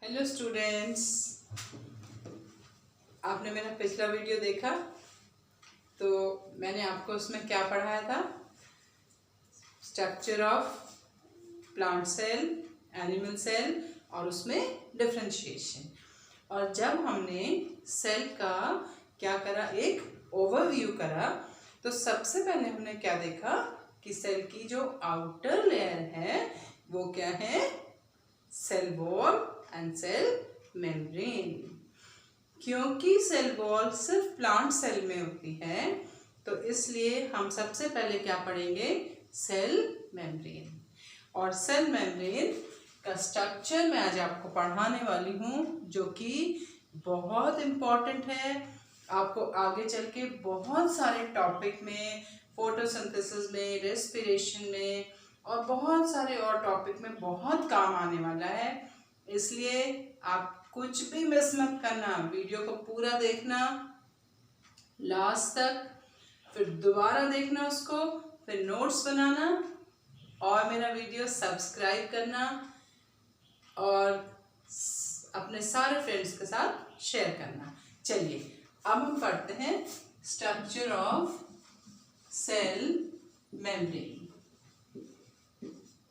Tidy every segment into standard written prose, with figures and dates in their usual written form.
Hello students, आपने मेरा पिछला वीडियो देखा तो मैंने आपको उसमें क्या पढ़ाया था। Structure of plant cell, animal cell और उसमें डिफरेंशिएशन। और जब हमने सेल का क्या करा, एक ओवरव्यू करा, तो सबसे पहले हमने क्या देखा कि सेल की जो आउटर लेयर है वो क्या है, cell wall and cell membrane. क्योंकि सेल वॉल सिर्फ प्लांट सेल में होती है तो इसलिए हम सबसे पहले क्या पढ़ेंगे, सेल मेम्ब्रेन। और सेल मेम्ब्रेन का स्ट्रक्चर मैं आज आपको पढ़ाने वाली हूँ, जो कि बहुत इम्पॉर्टेंट है। आपको आगे चल के बहुत सारे टॉपिक में, फोटोसिंथेसिस में, रेस्पिरेशन में और बहुत सारे और टॉपिक में बहुत काम आने वाला है। इसलिए आप कुछ भी मिस मत करना, वीडियो को पूरा देखना लास्ट तक, फिर दोबारा देखना उसको, फिर नोट्स बनाना और मेरा वीडियो सब्सक्राइब करना और अपने सारे फ्रेंड्स के साथ शेयर करना। चलिए अब हम पढ़ते हैं structure of cell membrane.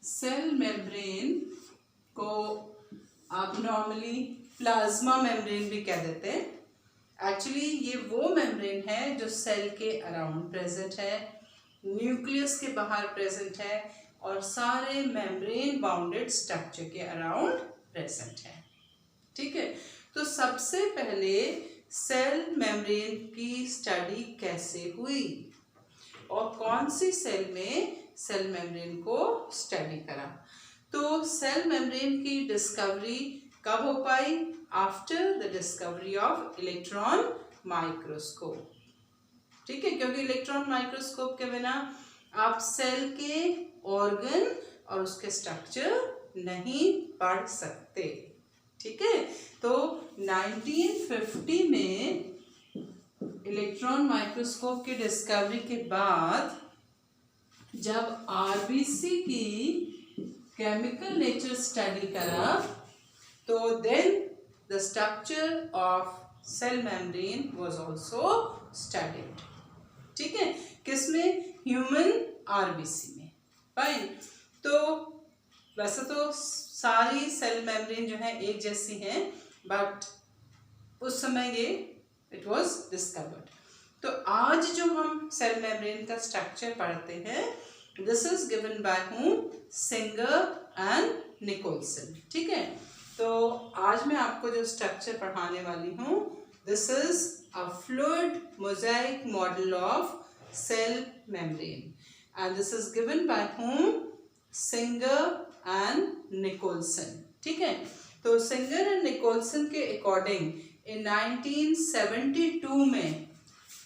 Cell membrane को आप नॉर्मली प्लाज्मा मेम्ब्रेन भी कह देते हैं। एक्चुअली ये वो मेम्ब्रेन है जो सेल के अराउंड प्रेजेंट है, न्यूक्लियस के बाहर प्रेजेंट है और सारे मेम्ब्रेन बाउंडेड स्ट्रक्चर के अराउंड प्रेजेंट है। ठीक है, तो सबसे पहले सेल मेम्ब्रेन की स्टडी कैसे हुई और कौन सी सेल में सेल मेम्ब्रेन को स्टडी करा। तो सेल मेम्ब्रेन की डिस्कवरी कब हो पाई, after the discovery of electron microscope. ठीक है, क्योंकि इलेक्ट्रॉन माइक्रोस्कोप के बिना आप सेल के ऑर्गन और उसके स्ट्रक्चर नहीं पढ़ सकते। ठीक है, तो 1950 में इलेक्ट्रॉन माइक्रोस्कोप की डिस्कवरी के बाद जब आरबीसी की केमिकल नेचर स्टडी करा तो then the structure of cell membrane was also studied. ठीक है, किसमें, ह्यूमन आरबीसी में। फाइन, तो वैसे तो सारी सेल मेम्ब्रेन जो है एक जैसी हैं, बट उस समय ये इट वाज डिस्कवर्ड। तो आज जो हम सेल मेम्ब्रेन का स्ट्रक्चर पढ़ते हैं, this is given by whom, Singer and Nicolson. ठीक है, तो आज मैं आपको जो स्ट्रक्चर पढ़ाने वाली हूँ, this is a fluid mosaic model of cell membrane and this is given by whom, Singer and Nicolson. ठीक है, तो सिंगर एंड निकोलसन के अकॉर्डिंग इन 1972 में,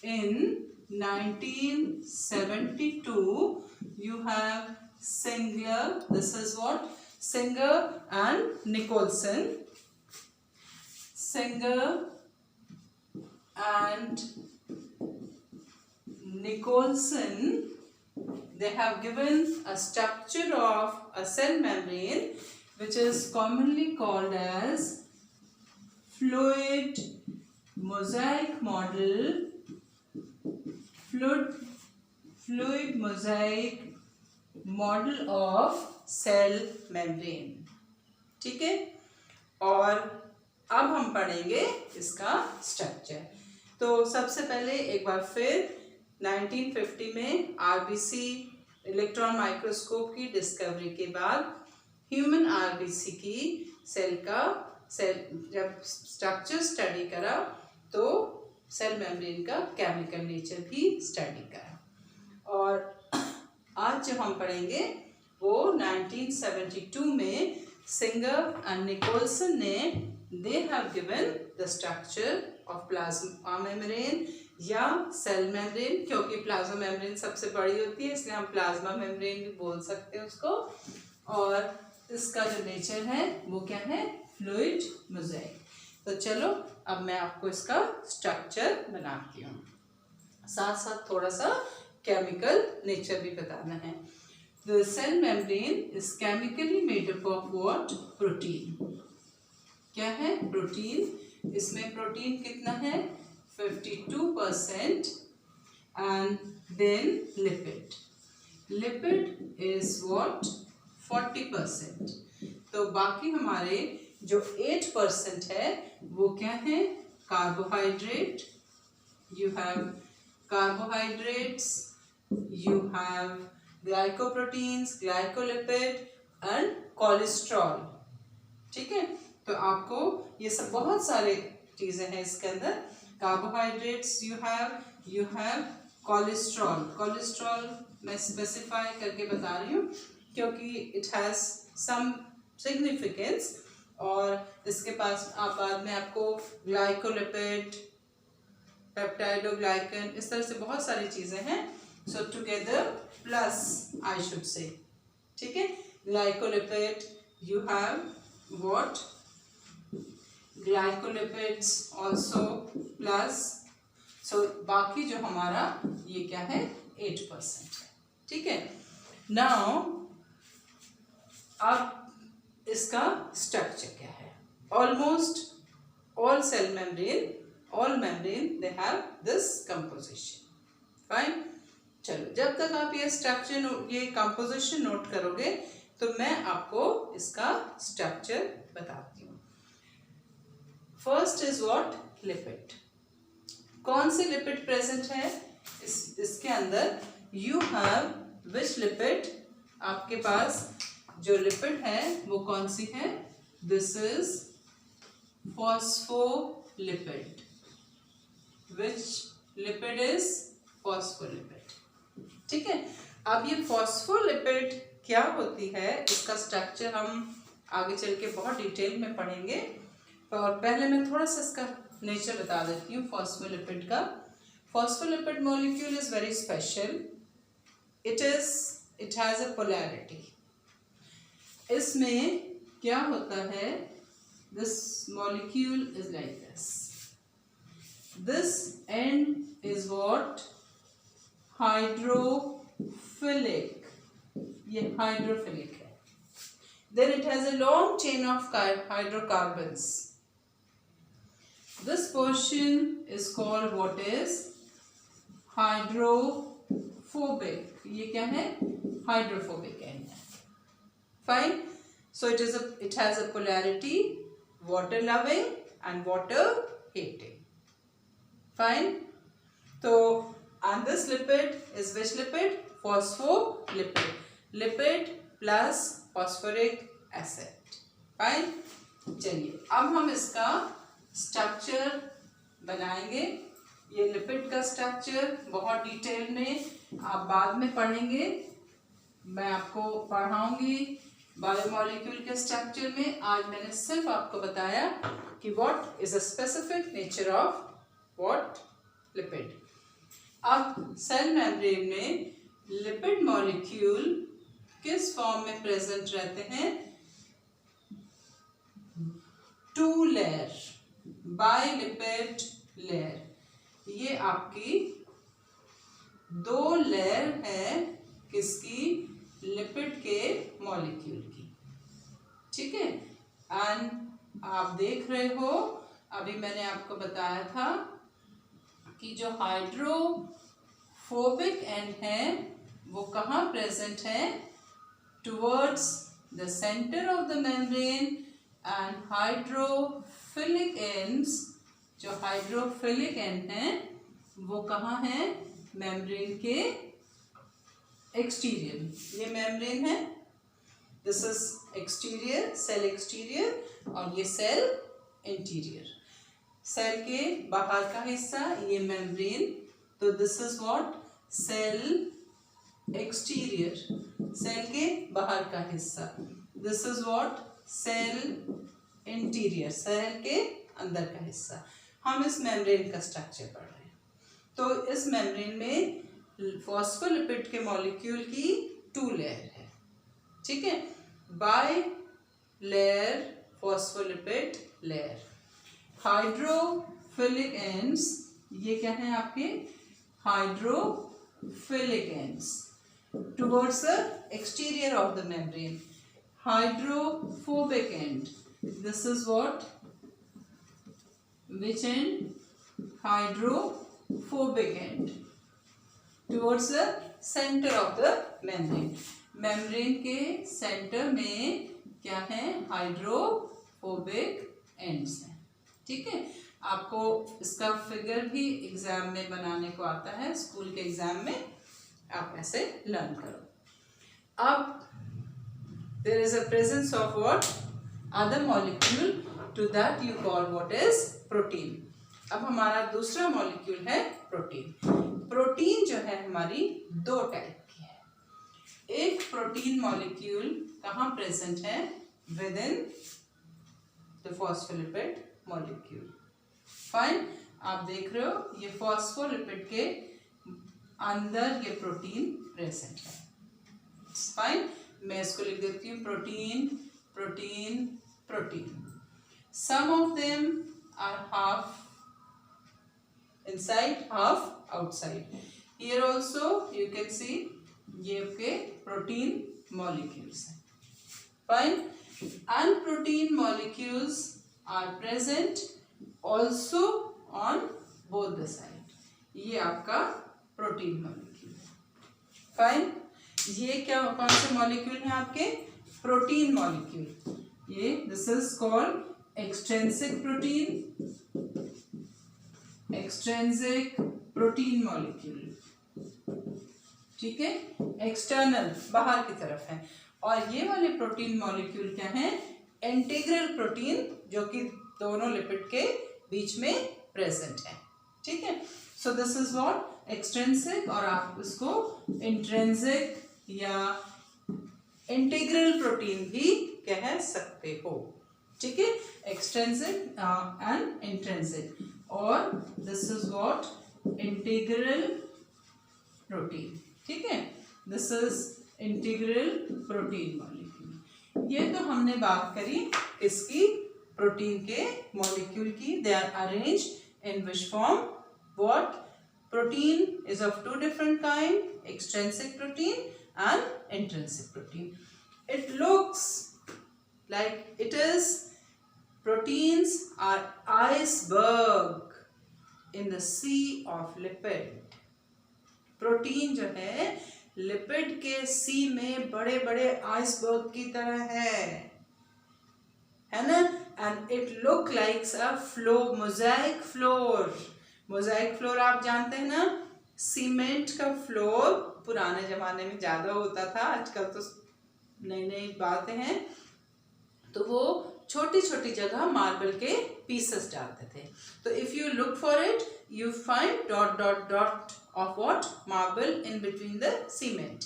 in 1972 you have Singer, this is what, Singer and Nicolson. Singer and Nicolson, they have given a structure of a cell membrane which is commonly called as fluid mosaic model, fluid mosaic model of cell membrane। ठीक है, और अब हम पढ़ेंगे इसका structure. तो सबसे पहले एक बार फिर 1950 में आरबीसी इलेक्ट्रॉन माइक्रोस्कोप की डिस्कवरी के बाद ह्यूमन आरबीसी की सेल जब स्ट्रक्चर स्टडी करा तो सेल मेम्ब्रेन का केमिकल नेचर भी स्टडी करा। और आज जो हम पढ़ेंगे वो 1972 में सिंगर एंड निकोलसन ने, they have given the structure of plasma membrane या सेल मेम्ब्रेन, क्योंकि प्लाज्मा मेम्ब्रेन सबसे बड़ी होती है इसलिए हम प्लाज्मा मेम्ब्रेन भी बोल सकते हैं उसको। और इसका जो नेचर है वो क्या है, फ्लूइड मोजाइक। तो चलो अब मैं आपको इसका स्ट्रक्चर बनाती हूँ, साथ साथ थोड़ा सा केमिकल नेचर भी बताना है। The cell membrane is chemically made up of what? Protein. क्या है? प्रोटीन। इसमें प्रोटीन कितना है? 52%। And then lipid, lipid is what? 40%। तो बाकी हमारे जो 8% है वो क्या है? Carbohydrate. You have carbohydrates, you have glycoproteins, glycolipid and cholesterol. ठीक है, तो आपको ये सब बहुत सारे चीजें हैं इसके अंदर। Carbohydrates you have cholesterol. Cholesterol मैं स्पेसिफाई करके बता रही हूँ क्योंकि इट हैज सम सिग्निफिकेंस, और इसके पास आप बाद में आपको ग्लाइकोलिपिड, पेप्टाइडोग्लाइकन, इस तरह से बहुत सारी चीजें हैं। So together plus I should say, ठीक है, glycolipid you have what? Glycolipids also plus. So बाकी जो हमारा ये क्या है? 8% है। ठीक है, नाउ अब इसका स्ट्रक्चर क्या है? Almost all cell membrane, all membrane they have this composition. Fine. चलो, जब तक आप ये स्ट्रक्चर, ये कंपोजिशन नोट करोगे तो मैं आपको इसका स्ट्रक्चर बताती हूँ। First is what? लिपिड। कौन से लिपिड प्रेजेंट है इसके अंदर? You have which lipid? आपके पास जो लिपिड है वो कौन सी है? This is phospholipid. Which lipid is phospholipid? ठीक है, अब ये phospholipid क्या होती है, इसका स्ट्रक्चर हम आगे चल के बहुत डिटेल में पढ़ेंगे, और पहले मैं थोड़ा सा इसका नेचर बता देती हूँ phospholipid का। Phospholipid molecule is very special. It has a polarity. इसमें क्या होता है? This molecule is like this. This end is what? Hydrophilic. ये hydrophilic है. Then it has a long chain of hydrocarbons. This portion is called what is? Hydrophobic. ये क्या है? Hydrophobic end है. Fine. So it has a polarity, water loving and water hating. Fine. So and this lipid is which lipid? Phospholipid. Lipid plus phosphoric acid. Fine. चलिए अब हम इसका structure बनाएंगे। ये लिपिड का स्ट्रक्चर बहुत डिटेल में आप बाद में पढ़ेंगे, मैं आपको पढ़ाऊंगी बायोमोलिक्यूल के स्ट्रक्चर में। आज मैंने सिर्फ आपको बताया कि what is a specific nature of what? Lipid. अब सेल मेम्ब्रेन में लिपिड मॉलिक्यूल किस फॉर्म में प्रेजेंट रहते हैं? 2 लेयर, बाइलिपिड लेयर। ये आपकी 2 लेयर है किसकी? लिपिड के मॉलिक्यूल की। ठीक है, एंड आप देख रहे हो अभी मैंने आपको बताया था कि जो हाइड्रोफोबिक एंड है वो कहाँ प्रेजेंट है? Towards the centre of the membrane, and hydrophilic ends, जो हाइड्रोफिलिक एंड है वो कहाँ है? मेम्ब्रेन के एक्सटीरियर। ये मेम्ब्रेन है, this is exterior, cell exterior, और ये सेल इंटीरियर। सेल के बाहर का हिस्सा ये मेम्ब्रेन, तो this is what? Cell exterior. Cell के बाहर का हिस्सा, this is what? Cell interior, cell के अंदर का हिस्सा। हम इस मेम्ब्रेन का स्ट्रक्चर पढ़ रहे हैं। तो इस मेम्ब्रेन में फॉस्फोलिपिड के मॉलिक्यूल की 2 लेयर है। ठीक है, by layer phospholipid layer. Hydrophilic ends, ये क्या है आपके? Hydrophilic ends towards the exterior of the membrane. Hydrophobic and, this is what? which end? Hydrophobic end towards the center of the membrane. Membrane के centre में क्या है? Hydrophobic ends हैं. ठीक है, आपको इसका फिगर भी एग्जाम में बनाने को आता है, स्कूल के एग्जाम में आप ऐसे लर्न करो. अब there is a presence of what? Other molecule, to that you call what is? Protein. अब हमारा दूसरा मॉलिक्यूल है प्रोटीन. प्रोटीन जो है हमारी दो टाइप की है. एक प्रोटीन मॉलिक्यूल कहाँ प्रेजेंट है? With in the phospholipid molecule. Fine, आप देख रहे हो ये फॉस्फोलिपिड के अंदर ये प्रोटीन प्रेजेंट है. फाइन, मैं इसको लिख देती हूँ protein protein protein. Some of them are half inside, half outside. Here also you can see ये आपके प्रोटीन मॉलिक्यूल्स हैं. Fine, and protein molecules are present also on both the side. ये आपका प्रोटीन मॉलिक्यूल है. फाइन, ये क्या कौन से मॉलिक्यूल हैं आपके? Protein molecule. ये this is called extrinsic protein, extrinsic protein molecule. ठीक है, एक्सटर्नल बाहर की तरफ है. और ये वाले प्रोटीन मॉलिक्यूल क्या हैं? इंटीग्रल प्रोटीन, जो कि दोनों लिपिड के बीच में प्रेजेंट है. ठीक है, so this is what? Extrinsic, और आप इसको इंट्रिंसिक या इंटीग्रल प्रोटीन भी कह सकते हो. ठीक है, एक्सट्रिंसिक एंड इंट्रिंसिक. और this is what? Integral protein. ठीक है, this is integral protein molecule. ये तो हमने बात करी इसकी प्रोटीन के मॉलिक्यूल की. They are arranged in which form? What? Protein is of two different kind, extrinsic protein and intrinsic protein. It looks like it is proteins are iceberg in the sea of lipid. Protein जो है lipid के सी में बड़े बड़े iceberg की तरह है ना? And it look likes a flow, Mosaic floor. Mosaic floor आप जानते हैं ना? सीमेंट का फ्लोर पुराने जमाने में ज्यादा होता था, आजकल तो नई नई बातें हैं. तो वो छोटी छोटी जगह मार्बल के पीसेस डालते थे. तो if you look for it you find dot dot dot of what? Marble in between the cement.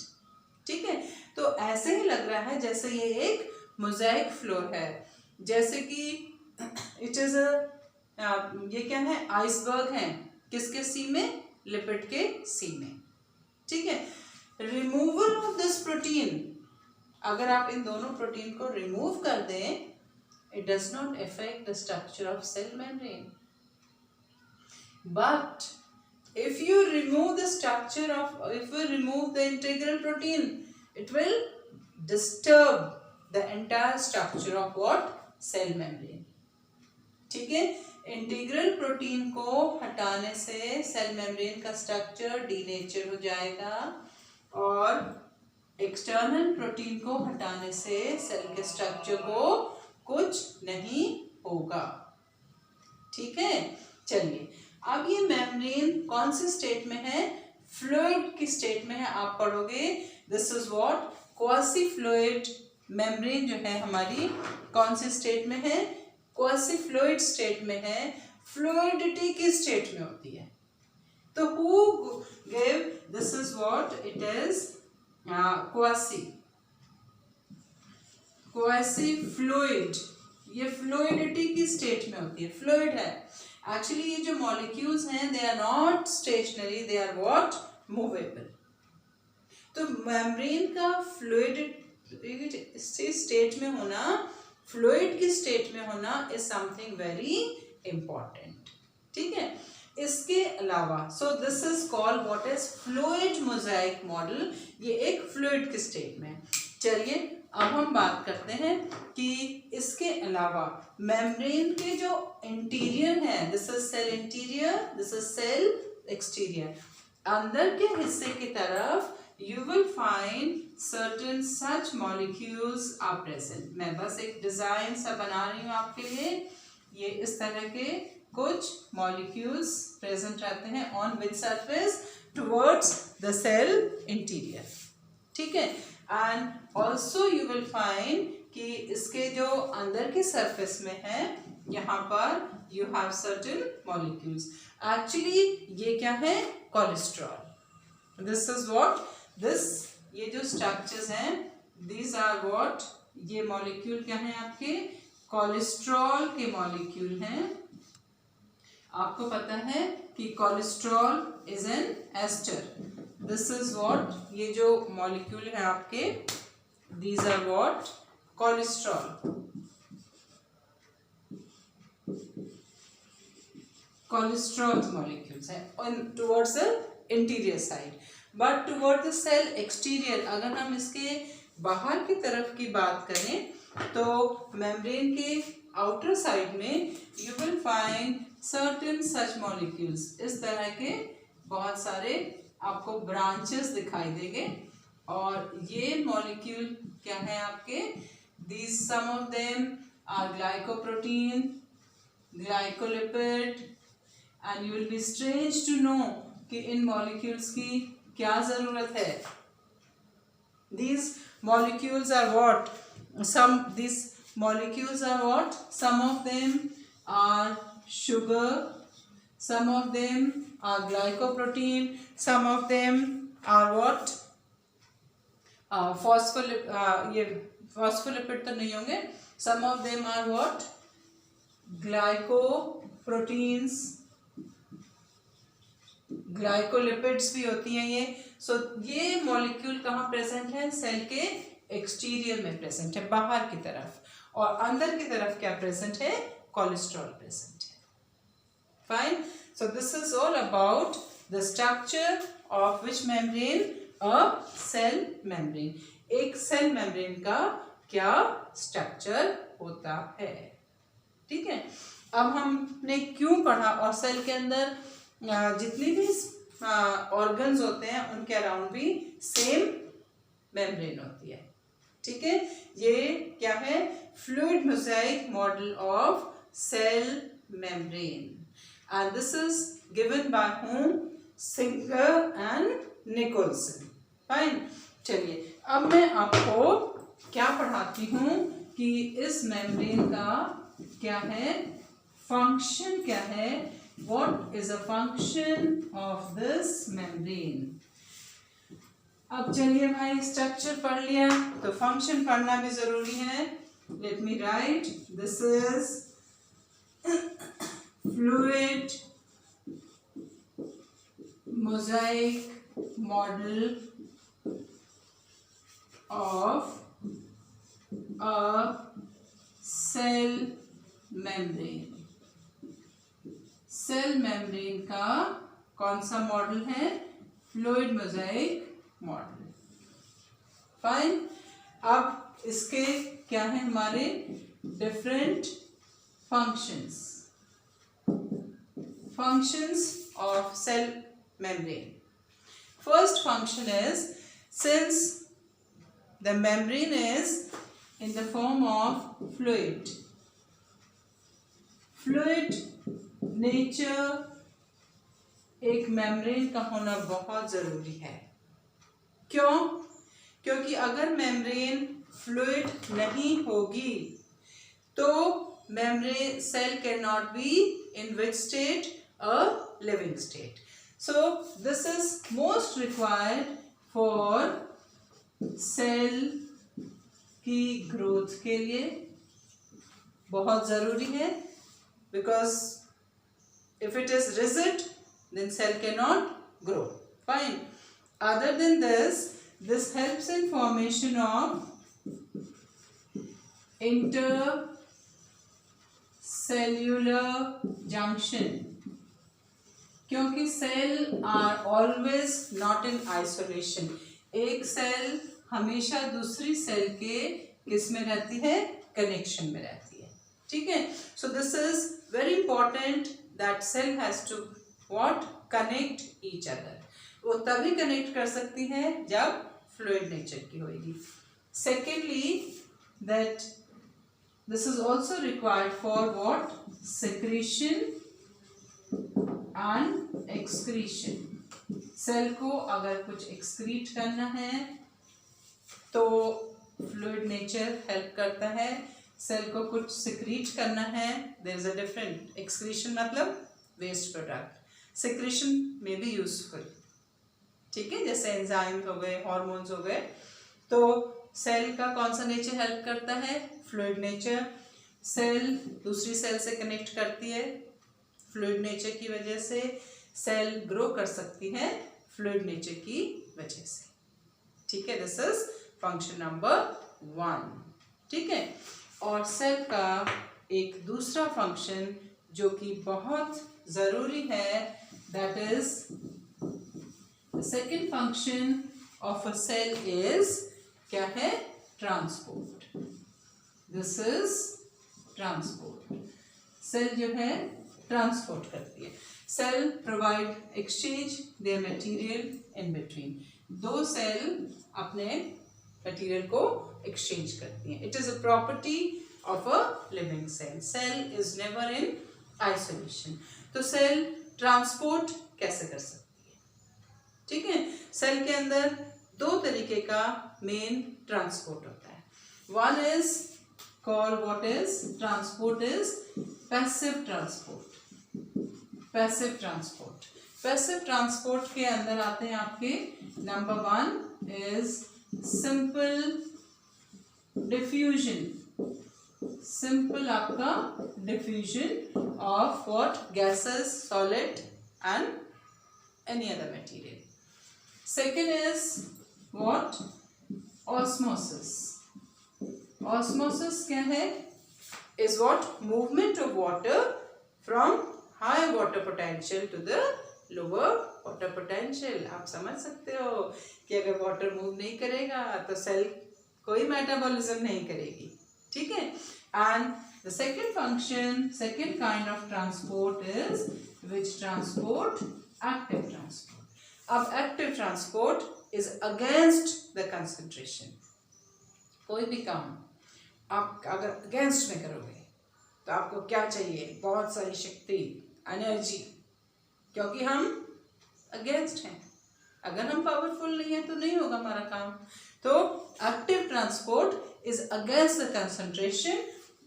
ठीक है, तो ऐसे ही लग रहा है जैसे ये एक मोजाइक फ्लोर है, जैसे कि इट इज ये क्या है? आइसबर्ग है. किसके सी में? लिपिड के सी में. ठीक है, रिमूवल ऑफ दिस प्रोटीन, अगर आप इन दोनों प्रोटीन को रिमूव कर दें, it does not affect the structure of cell membrane. But if you remove the structure of, if you remove the integral protein, it will disturb the entire structure of what? Cell membrane. ठीक है, integral protein को हटाने से cell membrane का structure denature हो जाएगा, और external protein को हटाने से सेल के स्ट्रक्चर को कुछ नहीं होगा. ठीक है, चलिए अब ये मेम्ब्रेन कौन से स्टेट में है? फ्लूइड की स्टेट में है. आप पढ़ोगे this is what? Quasi fluid. Membrane जो है हमारी कौन से स्टेट में है? क्वासी फ्लूइड स्टेट में है. फ्लूइडिटी की स्टेट में होती है. तो who give? This is what? It is quasi fluid. ये फ्लूइडिटी की स्टेट में होती है, फ्लूइड है. एक्चुअली ये जो मॉलिक्यूल्स हैं they are not stationary, they are what? Movable. तो मेम्ब्रेन का फ्लूइड स्टेट में होना, फ्लूइड की स्टेट में होना इज समथिंग वेरी इंपॉर्टेंट. ठीक है, इसके अलावा सो this is called what is? Fluid mosaic model. ये एक फ्लूइड की स्टेट में. चलिए अब हम बात करते हैं कि इसके अलावा मेम्ब्रेन के जो इंटीरियर है, this is cell interior, this is cell exterior, अंदर के हिस्से की तरफ you will find certain such molecules are present. मैं बस एक डिजाइन सा बना रही हूँ आपके लिए। ये इस तरह के कुछ molecules present रहते हैं on which surface towards the cell interior. ठीक है, and also you will find कि इसके जो अंदर के surface में है यहाँ पर you have certain molecules. Actually ये क्या है? Cholesterol. This is what this, ये जो स्ट्रक्चर्स हैं, these are what, ये मॉलिक्यूल क्या हैं आपके? कोलेस्ट्रॉल के मॉलिक्यूल हैं। आपको पता है कि cholesterol is an ester. This is what, ये जो मॉलिक्यूल है आपके, these are what, cholesterol. Cholesterol molecules हैं towards the interior side. But toward the cell exterior, अगर हम इसके बाहर की तरफ की बात करें तो मेम्ब्रेन के आउटर साइड में you will find certain such molecules. इस तरह के बहुत सारे आपको ब्रांचेस दिखाई देंगे और ये मॉलिक्यूल क्या है आपके? These some of them are glycoprotein, glycolipid, and you will be strange to know कि इन मॉलिक्यूल्स की क्या जरूरत है। These molecules are what? These molecules are what? Some of them are sugar, some of them are glycoprotein, some of them are what? ये phospholipid तो नहीं होंगे। Some of them are what? Glycoproteins, glycolipids भी होती हैं ये। सो ये molecule कहाँ प्रेजेंट है? सेल के एक्सटीरियर में प्रेजेंट है, बाहर की तरफ, और अंदर की तरफ क्या प्रेजेंट है? कोलेस्ट्रॉल प्रेजेंट है। Fine, so this is all about the structure of which membrane? A cell membrane. एक सेल मेम्ब्रेन का क्या स्ट्रक्चर होता है। ठीक है, अब हमने क्यों पढ़ा, और सेल के अंदर जितनी भी ऑर्गन्स होते हैं उनके अराउंड भी सेम मेम्ब्रेन होती है। ठीक है, ये क्या है? Fluid mosaic model of cell membrane, and this is given by whom? Singer and Nicolson. Fine, चलिए अब मैं आपको क्या पढ़ाती हूँ कि इस मेम्ब्रेन का क्या है, फंक्शन क्या है। What is a function of this membrane? अब चलिए भाई, स्ट्रक्चर पढ़ लिया तो फंक्शन पढ़ना भी जरूरी है। Let me write, this is fluid mosaic model of a cell membrane। Cell membrane का कौन सा मॉडल है? Fluid mosaic model. फाइन, अब इसके क्या है हमारे different functions. Functions of cell membrane. First function is, since the membrane is in the form of fluid, fluid nature एक मेम्ब्रेन का होना बहुत जरूरी है। क्यों? क्योंकि अगर मेम्ब्रेन फ्लूइड नहीं होगी तो membrane cell can not be in which state? A living state. So this is most required for cell की ग्रोथ के लिए, बहुत जरूरी है, because if it is rigid then cell cannot grow. Fine. Other than this, this helps in formation of intercellular junction, क्योंकि cell are always not in isolation. एक cell हमेशा दूसरी सेल के किस में रहती है, कनेक्शन में रहती है, ठीक है। So this is very important that cell has to what, connect each other. वो तभी कनेक्ट कर सकती है जब फ्लूइड नेचर की होगी। Secondly that this is also required for what, secretion and excretion. Cell को अगर कुछ एक्सक्रीट करना है तो फ्लूइड नेचर हेल्प करता है, सेल को कुछ सिक्रीट करना है, there is a different, excretion मतलब वेस्ट प्रोडक्ट, सिक्रीशन में भी यूजफुल, ठीक है, जैसे एंजाइम्स हो गए, हॉर्मोन्स हो गए। तो सेल का कौन सा नेचर हेल्प करता है, फ्लूइड नेचर। सेल दूसरी सेल से कनेक्ट करती है, फ्लूइड नेचर की वजह से सेल ग्रो कर सकती है फ्लूइड नेचर की वजह से, ठीक है। दिस इज फंक्शन नंबर 1, ठीक है। और सेल का एक दूसरा फंक्शन जो कि बहुत ज़रूरी है, that is the second function of a cell is क्या है, transport. This is transport. Cell जो है ट्रांसपोर्ट करती है। Cell provide exchange there material in between. दो सेल अपने मटेरियल को एक्सचेंज करती हैं। It is a property of a living cell. Cell is never in isolation. तो सेल ट्रांसपोर्ट कैसे कर सकती है, ठीक है। सेल के अंदर दो तरीके का मेन ट्रांसपोर्ट होता है। One is called, what is transport is passive transport. Passive transport, passive transport के अंदर आते हैं आपके, number 1 is simple diffusion. Simple आपका diffusion of what, gases, solid and any other material. Second is what, osmosis. Osmosis क्या है, is what, movement of water from high water potential to the lower water potential. आप समझ सकते हो कि अगर water move नहीं करेगा तो सेल कोई मेटाबॉलिज्म नहीं करेगी, ठीक है। And the second function, second kind of transport is which transport, active transport. अब active transport is against the concentration. कोई भी काम आप अगर अगेंस्ट में करोगे तो आपको क्या चाहिए, बहुत सारी शक्ति, एनर्जी, क्योंकि हम अगेंस्ट हैं। अगर हम पावरफुल नहीं है तो नहीं होगा हमारा काम। तो active transport is against the concentration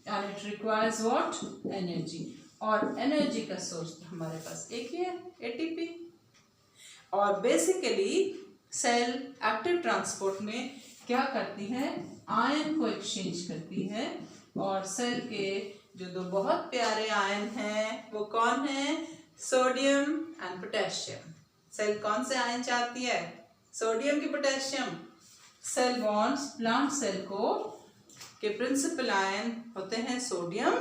and it requires what, energy. और एनर्जी का सोर्स हमारे पास एक ही है, एटीपी। और बेसिकली सेल एक्टिव ट्रांसपोर्ट में क्या करती है, आयन को एक्सचेंज करती है। और सेल के जो दो बहुत प्यारे आयन हैं वो कौन है, सोडियम एंड पोटेशियम। सेल कौन से आयन चाहती है, सोडियम की potassium. Cell bonds, plant cell को के प्रिंसिपल आयन होते हैं सोडियम,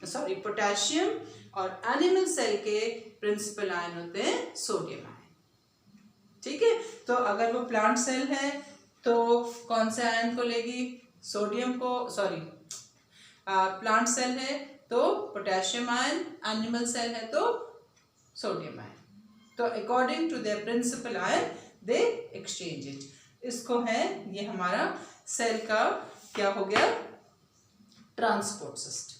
सॉरी पोटेशियम, और एनिमल सेल के प्रिंसिपल आयन होते हैं सोडियम आयन, ठीक है। तो अगर वो प्लांट सेल है तो कौन से आयन को लेगी, सोडियम को, सॉरी प्लांट सेल है तो पोटेशियम आयन, एनिमल सेल है तो सोडियम आयन। तो according to their principal ion they exchange it. इसको है, ये हमारा सेल का क्या हो गया, ट्रांसपोर्ट सिस्टम।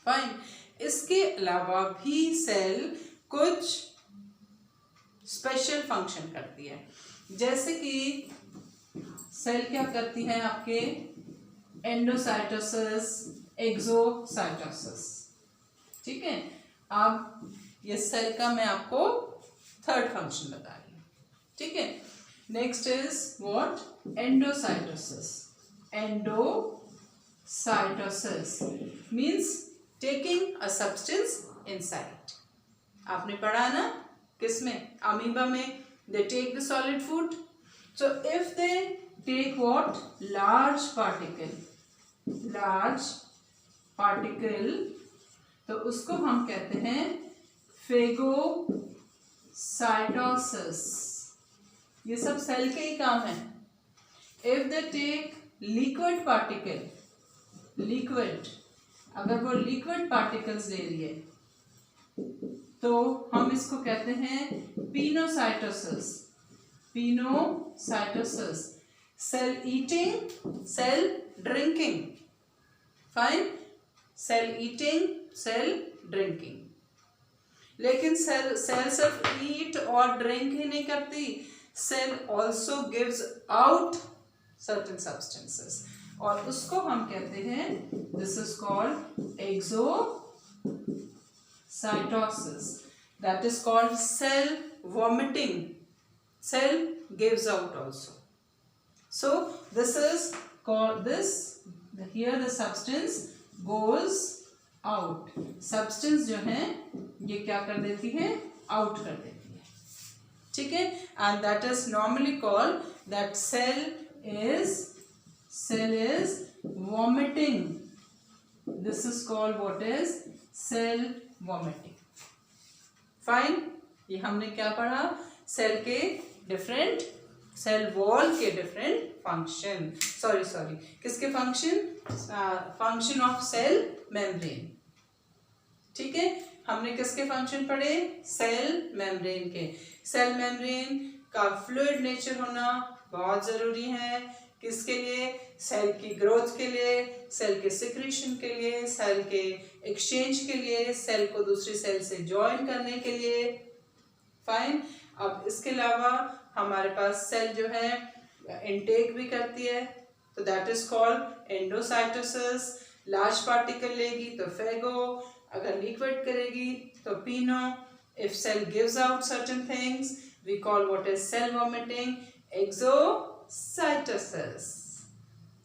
फाइन। इसके अलावा भी सेल कुछ स्पेशल फंक्शन करती है। जैसे कि सेल क्या करती है आपके, एंडोसाइटोसिस, एक्सोसाइटोसिस, ठीक है। अब ये सेल का मैं आपको थर्ड फंक्शन बता रही हूँ, ठीक है। Next is what, endocytosis. Endocytosis means taking a substance inside. आपने पढ़ा ना किसमें, अमीबा में, they take the solid food. So if they take what, large particle, तो उसको हम कहते हैं फेगोसाइटोसिस। ये सब सेल के ही काम है if they take liquid particle, liquid, अगर वो लिक्विड पार्टिकल्स ले रही है तो हम इसको कहते हैं pinocytosis, pinocytosis. Cell eating, cell drinking, fine, cell eating, cell drinking. लेकिन सेल सिर्फ ईट और ड्रिंक ही नहीं करती, cell also gives out certain substances, और उसको हम कहते हैं, this is called exocytosis, that is called cell vomiting, cell gives out also. So this is called this, here the substance goes out, substance जो है ये क्या कर देती है, आउट कर देती है, ठीक है। and that is normally called, that cell is vomiting, this is called what is cell vomiting, fine। ये हमने क्या पढ़ा, सेल के डिफरेंट, सेल वॉल के डिफरेंट फंक्शन, सॉरी किसके function, function of cell membrane, ठीक है। हमने किसके फंक्शन पढ़े, सेल मेम्ब्रेन के। सेल मेम्ब्रेन का फ्लूइड नेचर होना बहुत ज़रूरी है, किसके लिए, सेल की ग्रोथ के लिए, सेल के सिक्रीशन के लिए, सेल के एक्सचेंज के लिए, सेल को दूसरी सेल से ज्वाइन करने के लिए, फाइन। अब इसके अलावा हमारे पास सेल जो है इनटेक भी करती है, तो that is called endocytosis. Large particle लेगी तो फेगो, अगर लिक्विड करेगी तो pino. If cell gives out certain things we call what is cell vomiting, exocytosis.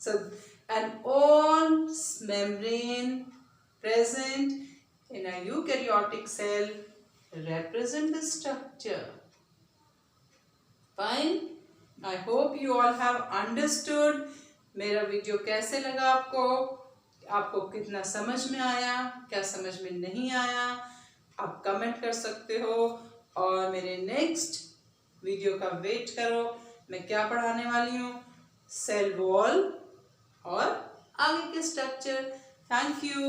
So and all membrane present in a eukaryotic cell represent the structure. Fine. I hope you all have understood. मेरा video कैसे लगा आपको, आपको कितना समझ में आया, क्या समझ में नहीं आया, आप कमेंट कर सकते हो, और मेरे नेक्स्ट वीडियो का वेट करो, मैं क्या पढ़ाने वाली हूँ, सेल वॉल और आगे के स्ट्रक्चर। Thank you.